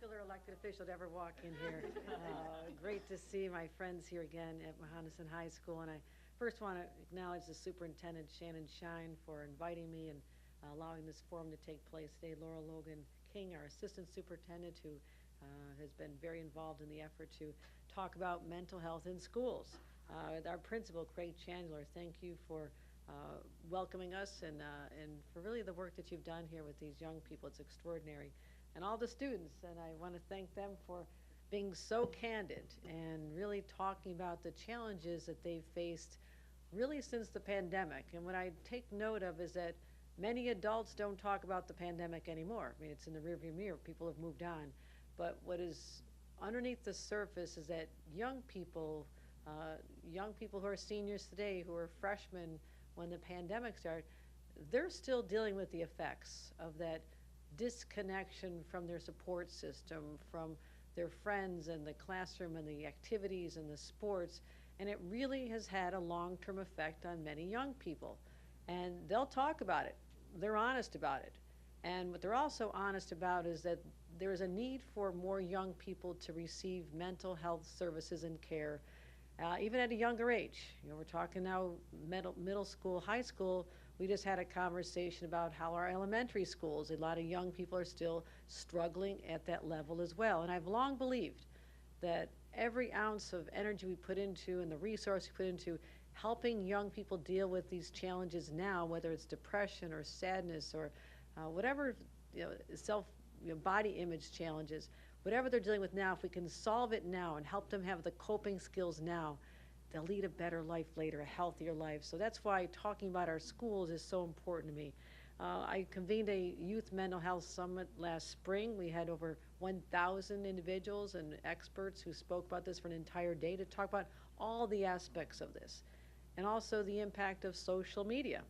popular elected official to ever walk in here. Great to see my friends here again at Mohonasen High School, and I first want to acknowledge the superintendent, Shannon Shine, for inviting me and allowing this forum to take place today. Laura Logan King, our assistant superintendent, who has been very involved in the effort to talk about mental health in schools. Our principal, Craig Chandler, thank you for welcoming us and for really the work that you've done here with these young people. It's extraordinary. And all the students, and I want to thank them for being so candid and really talking about the challenges that they've faced really since the pandemic. And what I take note of is that many adults don't talk about the pandemic anymore. I mean, it's in the rearview mirror. People have moved on. But what is underneath the surface is that young people who are seniors today, who are freshmen when the pandemic started, they're still dealing with the effects of that disconnection from their support system, from their friends and the classroom and the activities and the sports, and it really has had a long-term effect on many young people. And they'll talk about it. They're honest about it. And what they're also honest about is that there is a need for more young people to receive mental health services and care, even at a younger age. You know, we're talking now middle school, high school. We just had a conversation about how our elementary schools, a lot of young people are still struggling at that level as well. And I've long believed that every ounce of energy we put into and the resource we put into helping young people deal with these challenges now, whether it's depression or sadness or whatever, body image challenges, whatever they're dealing with now, if we can solve it now and help them have the coping skills now, they'll lead a better life later, a healthier life. So that's why talking about our schools is so important to me. I convened a youth mental health summit last spring. We had over 1,000 individuals and experts who spoke about this for an entire day to talk about all the aspects of this, and also the impact of social media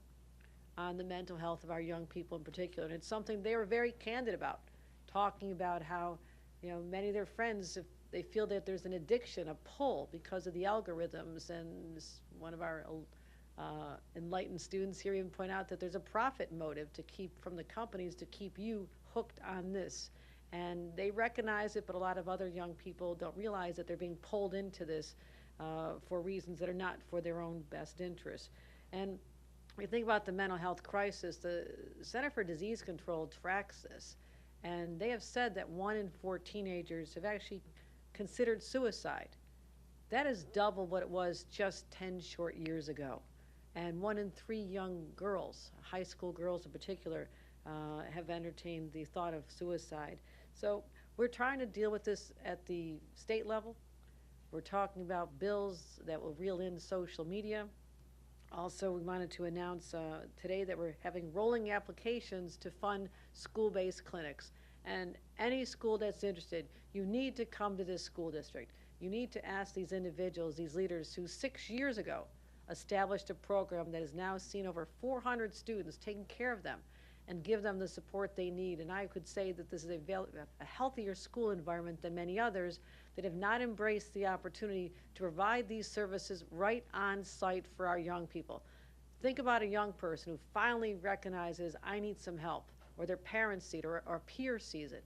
on the mental health of our young people in particular. And it's something they were very candid about, talking about how, many of their friends, if they feel that there's an addiction, a pull because of the algorithms, and one of our enlightened students here even point out that there's a profit motive to keep from the companies to keep you hooked on this. And they recognize it, but a lot of other young people don't realize that they're being pulled into this for reasons that are not for their own best interest. And when you think about the mental health crisis, the Center for Disease Control tracks this, and they have said that 1 in 4 teenagers have actually considered suicide. That is double what it was just 10 short years ago. And 1 in 3 young girls, high school girls in particular, have entertained the thought of suicide. So we're trying to deal with this at the state level. We're talking about bills that will reel in social media. Also, we wanted to announce today that we're having rolling applications to fund school-based clinics. And any school that's interested, you need to come to this school district. You need to ask these individuals, these leaders who 6 years ago established a program that has now seen over 400 students, taking care of them and give them the support they need. And I could say that this is a healthier school environment than many others that have not embraced the opportunity to provide these services right on site for our young people. Think about a young person who finally recognizes, I need some help, or their parents see it, or a peer sees it.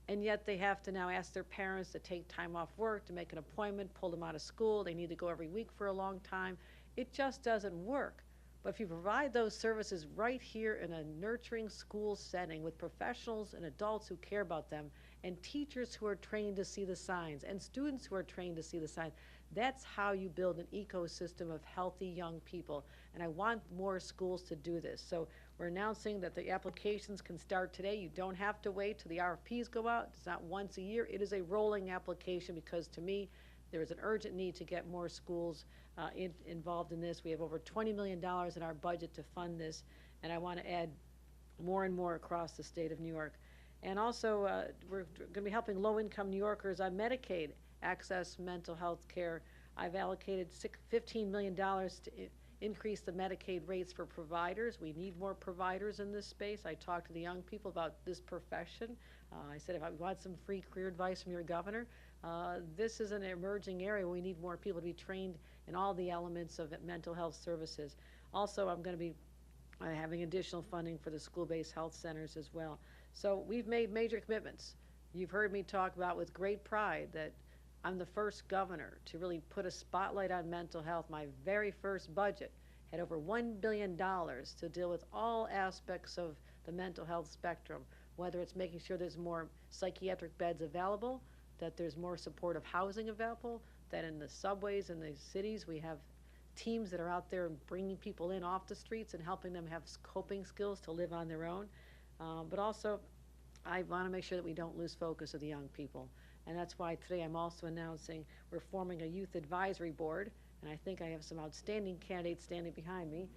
And yet they have to now ask their parents to take time off work, to make an appointment, pull them out of school. They need to go every week for a long time. It just doesn't work. But if you provide those services right here in a nurturing school setting with professionals and adults who care about them, and teachers who are trained to see the signs, and students who are trained to see the signs, that's how you build an ecosystem of healthy young people. And I want more schools to do this. So we're announcing that the applications can start today. You don't have to wait till the RFPs go out. It's not once a year. It is a rolling application because, to me, there is an urgent need to get more schools involved in this. We have over $20 million in our budget to fund this, and I want to add more and more across the state of New York. And also, we're going to be helping low-income New Yorkers on Medicaid access mental health care. I've allocated $15 million to increase the Medicaid rates for providers. We need more providers in this space. I talked to the young people about this profession. I said, if I want some free career advice from your governor, this is an emerging area where we need more people to be trained in all the elements of mental health services. Also, I'm going to be having additional funding for the school-based health centers as well. So we've made major commitments You've heard me talk about with great pride that I'm the first governor to really put a spotlight on mental health. My very first budget had over $1 billion to deal with all aspects of the mental health spectrum, whether it's making sure there's more psychiatric beds available, that there's more supportive housing available, that in the subways in the cities we have teams that are out there bringing people in off the streets and helping them have coping skills to live on their own. But also, I want to make sure that we don't lose focus of the young people. And that's why today I'm also announcing we're forming a youth advisory board, and I think I have some outstanding candidates standing behind me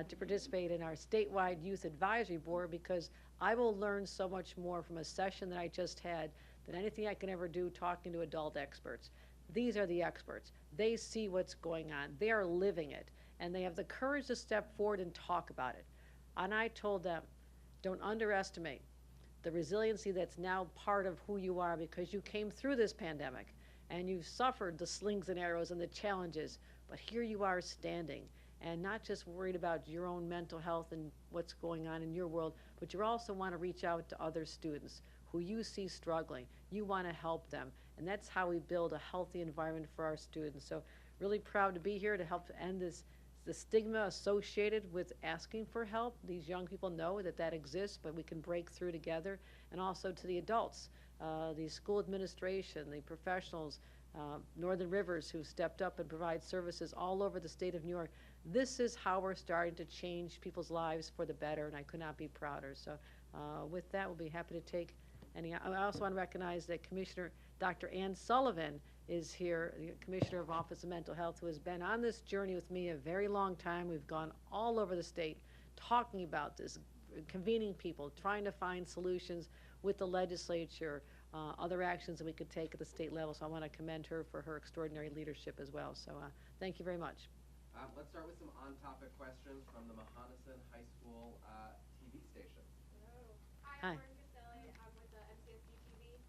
to participate in our statewide youth advisory board, because I will learn so much more from a session that I just had than anything I can ever do talking to adult experts. These are the experts. They see what's going on. They are living it, and they have the courage to step forward and talk about it. And I told them, don't underestimate the resiliency that's now part of who you are, because you came through this pandemic and you've suffered the slings and arrows and the challenges, but here you are standing and not just worried about your own mental health and what's going on in your world, but you also want to reach out to other students who you see struggling. You want to help them, and that's how we build a healthy environment for our students. So really proud to be here to help end the stigma associated with asking for help. These young people know that that exists, but we can break through together. And also to the adults, the school administration, the professionals, Northern Rivers, who stepped up and provide services all over the state of New York. This is how we're starting to change people's lives for the better, and I could not be prouder. So with that, we'll be happy to take any. I also want to recognize that Commissioner Dr. Ann Sullivan is here, the Commissioner of Office of Mental Health, who has been on this journey with me a very long time. We've gone all over the state talking about this, convening people, trying to find solutions with the legislature, other actions that we could take at the state level. So I want to commend her for her extraordinary leadership as well. So thank you very much. Let's start with some on-topic questions from the Mohonasen High School TV station. Hello. Hi. I'm Martin Castelli. I'm with the WGRZ-TV.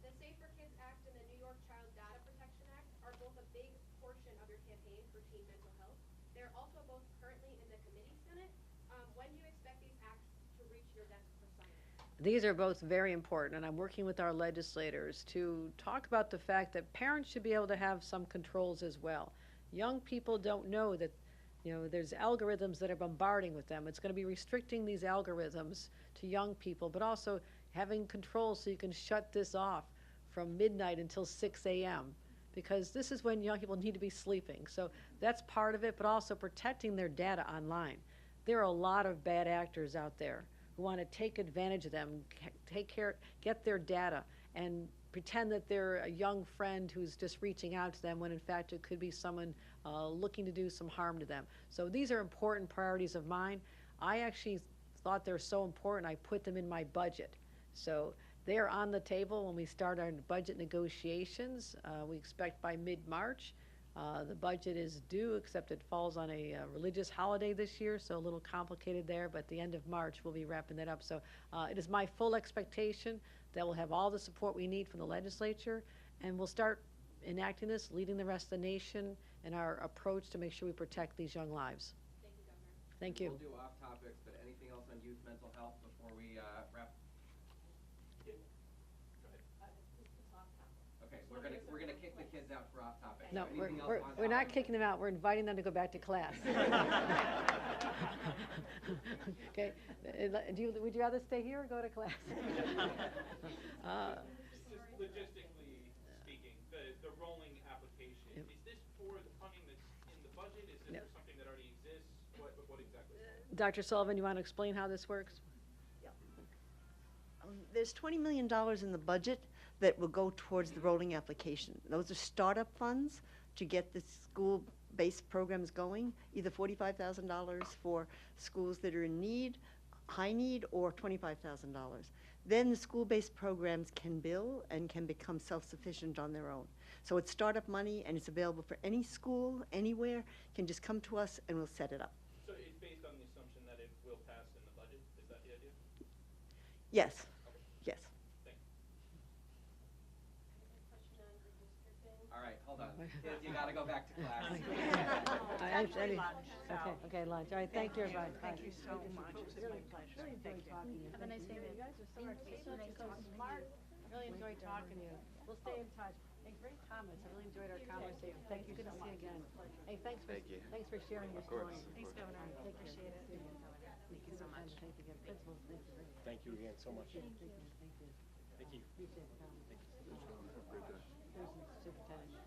The Safer Kids Act and the New York Child Data Protection Act are both a big portion of your campaign for teen mental health. They're also both currently in the committee senate. When do you expect these acts to reach your desk for signing? These are both very important, and I'm working with our legislators to talk about the fact that parents should be able to have some controls as well. Young people don't know that, there's algorithms that are bombarding with them. It's going to be restricting these algorithms to young people, but also having control so you can shut this off from midnight until 6 a.m. because this is when young people need to be sleeping. So that's part of it, but also protecting their data online. There are a lot of bad actors out there who want to take advantage of them, get their data, and pretend that they're a young friend who's just reaching out to them when in fact it could be someone looking to do some harm to them. So these are important priorities of mine. I actually thought they're so important I put them in my budget. So they are on the table when we start our budget negotiations. We expect by mid-March. The budget is due, except it falls on a religious holiday this year, so a little complicated there, but at the end of March we'll be wrapping that up. So it is my full expectation that we'll have all the support we need from the legislature, and we'll start enacting this, leading the rest of the nation in our approach to make sure we protect these young lives. Thank you, Governor. Thank you. We'll do off topics, but anything else on youth mental health before we wrap? Okay, we're gonna kick the kids out for off topic. No, Anything else on we're not topic? kicking them out. We're inviting them to go back to class. Okay. Would you rather stay here or go to class? Just logistically speaking, the rolling application, Yep. is this for the funding that's in the budget? Is this Yep. for something that already exists? What exactly? Dr. Sullivan, you want to explain how this works? There's $20 million in the budget that will go towards the rolling application. Those are startup funds to get the school-based programs going, either $45,000 for schools that are in need, high need, or $25,000. Then the school-based programs can bill and can become self-sufficient on their own. So it's startup money, and it's available for any school, anywhere, can just come to us and we'll set it up. So it's based on the assumption that it will pass in the budget? Is that the idea? Yes, yes. Thank you. Question on redistricting. All right, hold on. Kids, you gotta go back to class. Okay, lunch. All right, thank you, everybody. Thank you so much. It's my pleasure. Thank you. Have a nice day, man. You guys are so articulate, so smart. Really enjoyed talking to you. We'll stay in touch. Hey, great comments. I really enjoyed our conversation. Thank you. Good to see you again. Hey, thanks for sharing your story. Thanks, Governor. Appreciate it. Thank you so much. Thank you again. Principals, thank you very much. Thank you again so much. Thank you. Thank you. Appreciate the comments. There's the superintendent.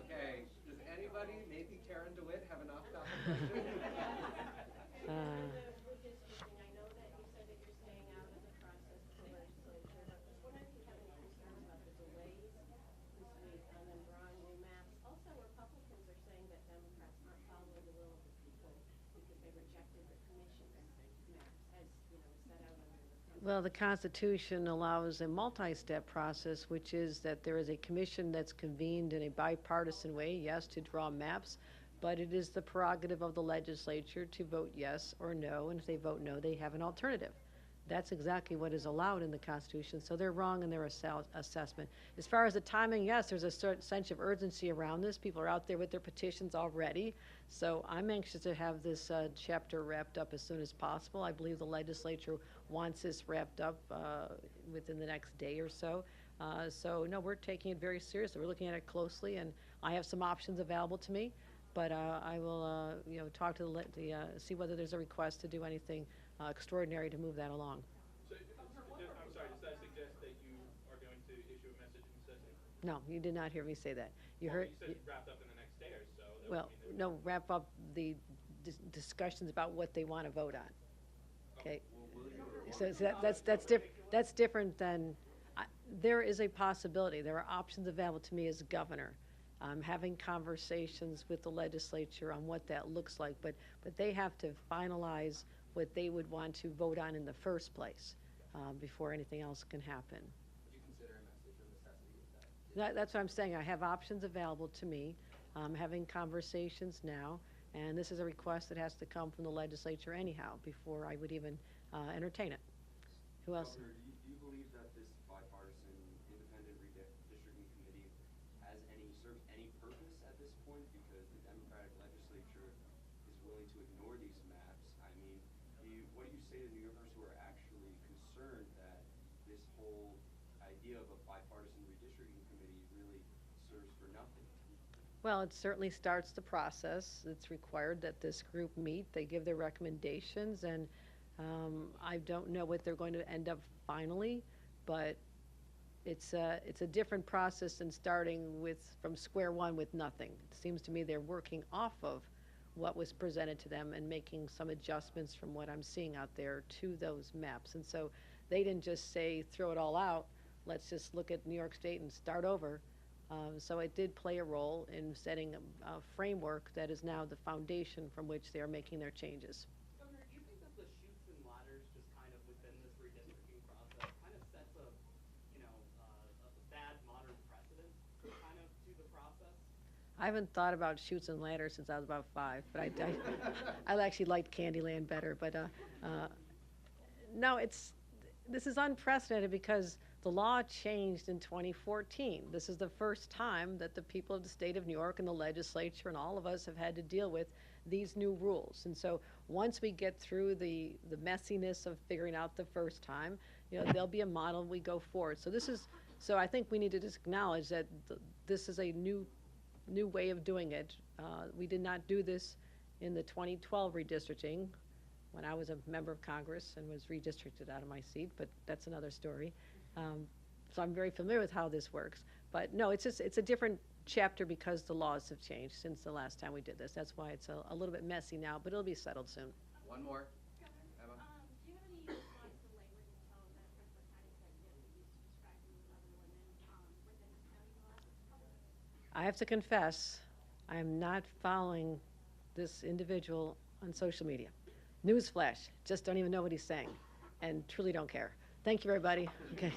Okay, does anybody, maybe Karen DeWitt, have an off-topic question? Redistricting, I know that you said that you're staying out of the process with the legislature, but was wondering if you have any concerns about the delays this week on them drawing new maps. Also, Republicans are saying that Democrats aren't following the will of the people because they rejected the commission's maps as, set out under the. Well, the Constitution allows a multi-step process, which is that there is a commission that's convened in a bipartisan way, yes, to draw maps, but it is the prerogative of the legislature to vote yes or no, and if they vote no, they have an alternative. That's exactly what is allowed in the Constitution, so they're wrong in their assessment. As far as the timing, yes, there's a certain sense of urgency around this. People are out there with their petitions already, so I'm anxious to have this chapter wrapped up as soon as possible. I believe the legislature wants this wrapped up within the next day or so. So, no, we're taking it very seriously. We're looking at it closely, and I have some options available to me, but I will, talk to see whether there's a request to do anything extraordinary to move that along. So, I'm sorry, does that suggest that you are going to issue a message in session? No, you did not hear me say that. You Well, heard. you said wrapped up in the next day or so. That Well, would mean that- no, wrap up the discussions about what they want to vote on. Okay? So that's different than, there is a possibility, there are options available to me as governor. I'm having conversations with the legislature on what that looks like, but they have to finalize what they would want to vote on in the first place before anything else can happen. Would you consider a message of necessity if that? That's what I'm saying. I have options available to me. I'm having conversations now, and this is a request that has to come from the legislature anyhow before I would even entertain it. Who else? Governor, do you believe that this bipartisan independent redistricting committee serves any purpose at this point? Because the Democratic legislature is willing to ignore these maps. I mean, what do you say to New Yorkers who are actually concerned that this whole idea of a bipartisan redistricting committee really serves for nothing? Well, it certainly starts the process. It's required that this group meet. They give their recommendations, and I don't know what they're going to end up finally, but it's a different process than starting from square one with nothing. It seems to me they're working off of what was presented to them and making some adjustments from what I'm seeing out there to those maps. And so they didn't just say, throw it all out, let's just look at New York State and start over. So it did play a role in setting a framework that is now the foundation from which they are making their changes. Governor, do you think that the chutes and ladders just kind of within this redistricting process kind of sets a bad modern precedent kind of to the process? I haven't thought about chutes and ladders since I was about 5, but I actually liked Candyland better. But no, this is unprecedented because the law changed in 2014. This is the first time that the people of the state of New York and the legislature and all of us have had to deal with these new rules. And so once we get through the messiness of figuring out the first time, there'll be a model we go forward. So I think we need to just acknowledge that this is a new way of doing it. We did not do this in the 2012 redistricting when I was a member of Congress and was redistricted out of my seat, but that's another story. So I'm very familiar with how this works. But no, it's a different chapter because the laws have changed since the last time we did this. That's why it's a little bit messy now, but it'll be settled soon. One more. Emma? Do you have any response to language in some of the principal county executives that used to describe you as other women within this county in the last couple of years? I have to confess, I am not following this individual on social media. Newsflash, just don't even know what he's saying and truly don't care. Thank you, everybody. Okay.